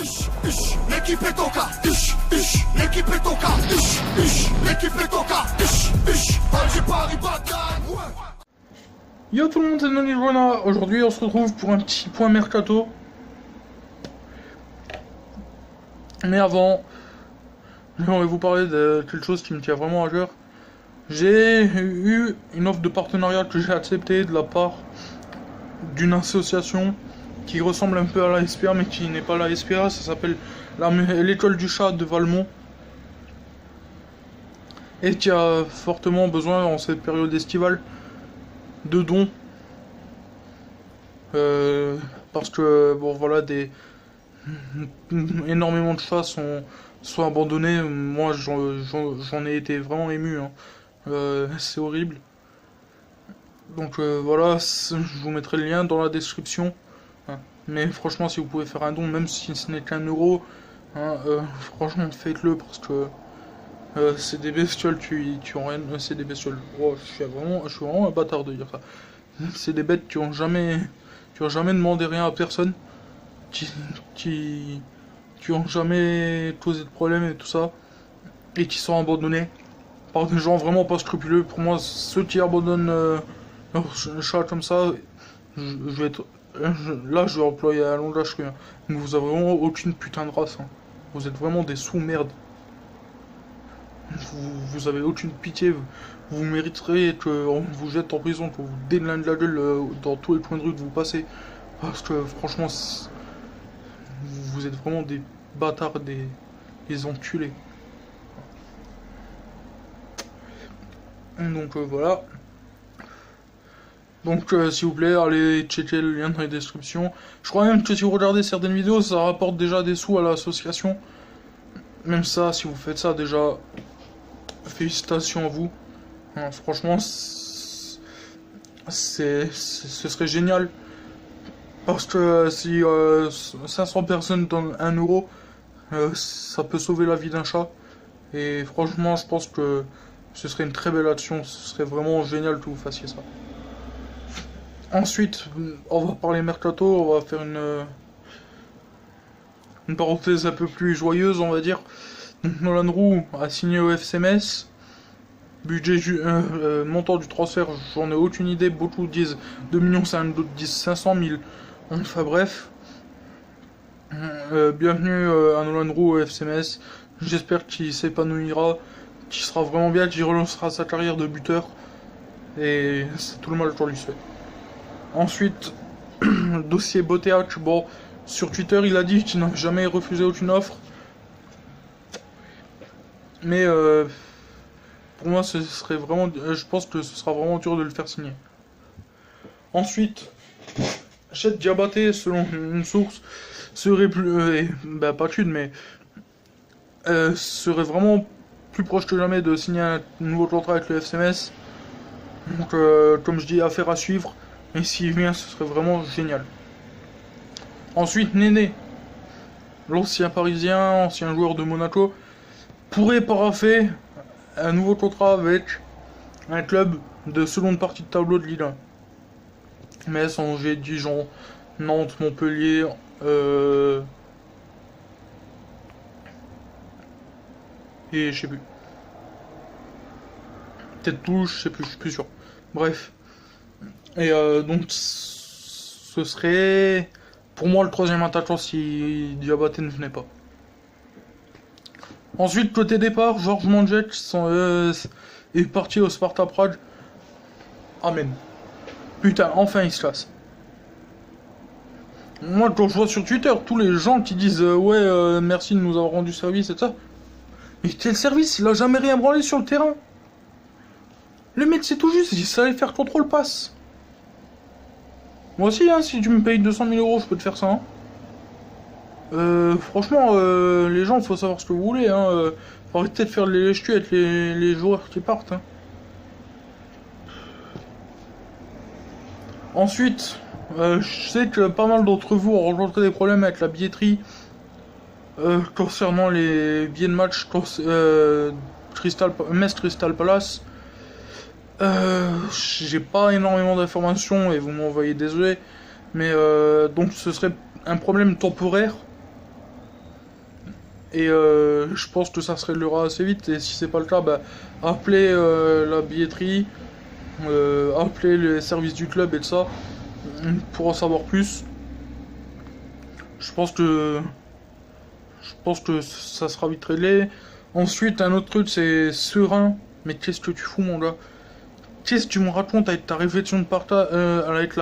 L'équipe est au cas. L'équipe est au cas. L'équipe est au cas. Alger Paris bataille. Yo tout le monde, c'est Noni Joana. Aujourd'hui, on se retrouve pour un petit point mercato. Mais avant, j'aimerais vous parler de quelque chose qui me tient vraiment à cœur. J'ai eu une offre de partenariat que j'ai acceptée de la part d'une association qui ressemble un peu à la SPA mais qui n'est pas la SPA. Ça s'appelle l'école du chat de Valmont et qui a fortement besoin en cette période estivale de dons parce que bon voilà, énormément de chats sont abandonnés. Moi j'en ai été vraiment ému, hein. C'est horrible. Donc voilà, je vous mettrai le lien dans la description, hein. Mais franchement, si vous pouvez faire un don, même si ce n'est qu'un euro, hein, franchement faites-le parce que c'est des bestioles qui ont rien. C'est des bestioles. Oh, je suis vraiment un bâtard de dire ça. C'est des bêtes qui ont jamais demandé rien à personne, qui ont jamais causé de problème et tout ça, et qui sont abandonnés par des gens vraiment pas scrupuleux. Pour moi, ceux qui abandonnent leur chat comme ça, là je vais employer un langage cru, hein. Vous avez vraiment aucune putain de race, hein. Vous êtes vraiment des sous-merdes. Vous avez aucune pitié. Vous mériterez qu'on vous jette en prison, qu'on vous déglingue la gueule dans tous les coins de rue que vous passez. Parce que franchement, vous êtes vraiment des bâtards, des enculés. Donc voilà. Donc s'il vous plaît, allez checker le lien dans les descriptions. Je crois même que si vous regardez certaines vidéos, ça rapporte déjà des sous à l'association. Même ça, si vous faites ça déjà, félicitations à vous. Hein, franchement, ce serait génial. Parce que si 500 personnes donnent 1 euro, ça peut sauver la vie d'un chat. Et franchement, je pense que ce serait une très belle action. Ce serait vraiment génial que vous fassiez ça. Ensuite, on va parler mercato. On va faire une parenthèse un peu plus joyeuse, on va dire. Nolan Roux a signé au FC Metz. Budget montant du transfert, j'en ai aucune idée. Beaucoup disent 2 millions, d'autres disent 500 000. Enfin bref. Bienvenue à Nolan Roux au FC Metz. J'espère qu'il s'épanouira, qu'il sera vraiment bien, qu'il relancera sa carrière de buteur. Et c'est tout le mal qu'on lui souhaite. Ensuite, dossier Boteach. Bon, sur Twitter, il a dit qu'il n'avait jamais refusé aucune offre. Mais pour moi, ce serait vraiment, je pense que ce sera vraiment dur de le faire signer. Ensuite, Chet Diabaté, selon une source, serait plus, pas Chud, mais serait vraiment plus proche que jamais de signer un nouveau contrat avec le FC Metz. Donc, comme je dis, affaire à suivre. Et s'il vient, ce serait vraiment génial. Ensuite, Néné, l'ancien parisien, ancien joueur de Monaco, pourrait paraffer un nouveau contrat avec un club de seconde partie de tableau de Ligue 1. Metz, Angers, Dijon, Nantes, Montpellier, et je sais plus. Peut-être Toulouse, je sais plus, je suis plus sûr. Bref. Et donc ce serait pour moi le troisième attaquant si Diabaté ne venait pas. Ensuite, côté départ, Georges Mandžek est parti au Sparta Prague. Amen. Putain, enfin il se casse. Moi, quand je vois sur Twitter tous les gens qui disent ouais, merci de nous avoir rendu service et tout ça. Mais quel service? Il a jamais rien branlé sur le terrain. Le mec, c'est tout juste, il savait faire contrôle passe. Moi aussi, hein, si tu me payes 200 000 euros, je peux te faire ça. Hein. Franchement, les gens, faut savoir ce que vous voulez. Hein. Faut arrêter de faire les lèche-culs avec les joueurs qui partent. Hein. Ensuite, je sais que pas mal d'entre vous ont rencontré des problèmes avec la billetterie concernant les billets de match Metz Crystal Palace. J'ai pas énormément d'informations et vous m'envoyez désolé, mais donc ce serait un problème temporaire Et je pense que ça se réglera assez vite. Et si c'est pas le cas, bah, appelez la billetterie, appelez les services du club et tout ça pour en savoir plus. Je pense que ça sera vite réglé. Ensuite, un autre truc, c'est serein. Mais qu'est-ce que tu fous, mon gars? Qu'est-ce que tu me racontes avec ta réflexion de partage, avec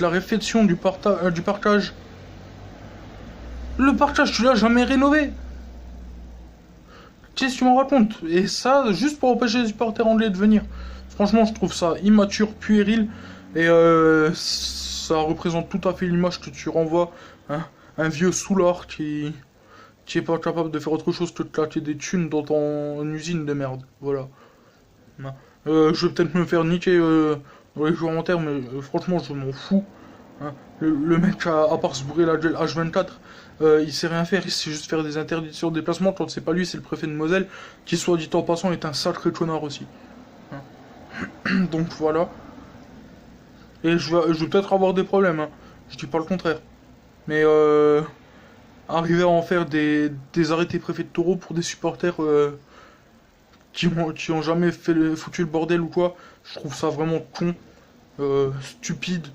la réflexion du partage. Le partage, tu l'as jamais rénové. Qu'est-ce que tu me racontes? Et ça, juste pour empêcher les supporters anglais de venir. Franchement, je trouve ça immature, puéril. Et ça représente tout à fait l'image que tu renvoies. Hein, un vieux soulard qui est pas capable de faire autre chose que de claquer des thunes dans ton usine de merde. Voilà. Hein. Je vais peut-être me faire niquer dans les commentaires, mais franchement, je m'en fous. Hein. Le mec, à part se bourrer la gueule H24, il sait rien faire, il sait juste faire des interdictions de déplacement. Quand c'est pas lui, c'est le préfet de Moselle, qui, soit dit en passant, est un sacré connard aussi. Hein. Donc voilà. Et je vais peut-être avoir des problèmes, hein. Je dis pas le contraire. Mais arriver à en faire des arrêtés préfets de taureau pour des supporters qui ont jamais foutu le bordel ou quoi, je trouve ça vraiment con, stupide,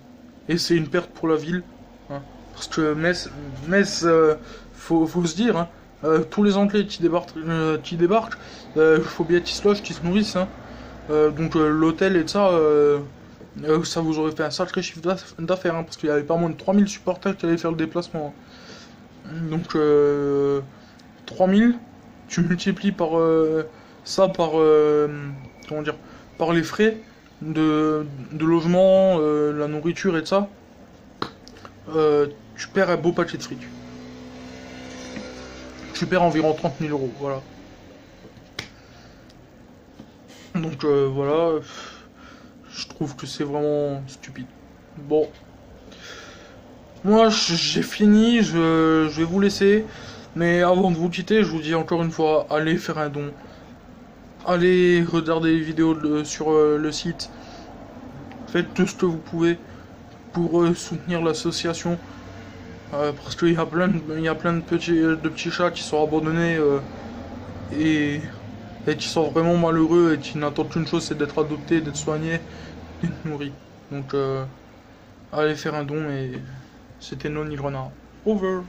et c'est une perte pour la ville. Hein. Parce que Metz, faut se dire, hein, tous les Anglais qui débarquent, faut bien qu'ils se logent, qu'ils se nourrissent. Hein. Donc l'hôtel et ça vous aurait fait un sacré chiffre d'affaires, hein, parce qu'il y avait pas moins de 3000 supporters qui allaient faire le déplacement. Hein. Donc 3000, tu multiplies par ça par comment dire, par les frais de logement, la nourriture et de ça, tu perds un beau paquet de fric. Tu perds environ 30 000 euros, voilà. Donc voilà, je trouve que c'est vraiment stupide. Bon, moi j'ai fini, je vais vous laisser, mais avant de vous quitter, je vous dis encore une fois, allez faire un don. Allez regarder les vidéos sur le site. Faites tout ce que vous pouvez pour soutenir l'association. Parce qu'il y a plein de petits chats qui sont abandonnés et qui sont vraiment malheureux et qui n'attendent qu'une chose, c'est d'être adoptés, d'être soignés, d'être nourris. Donc allez faire un don, et c'était Noni Renard. Over.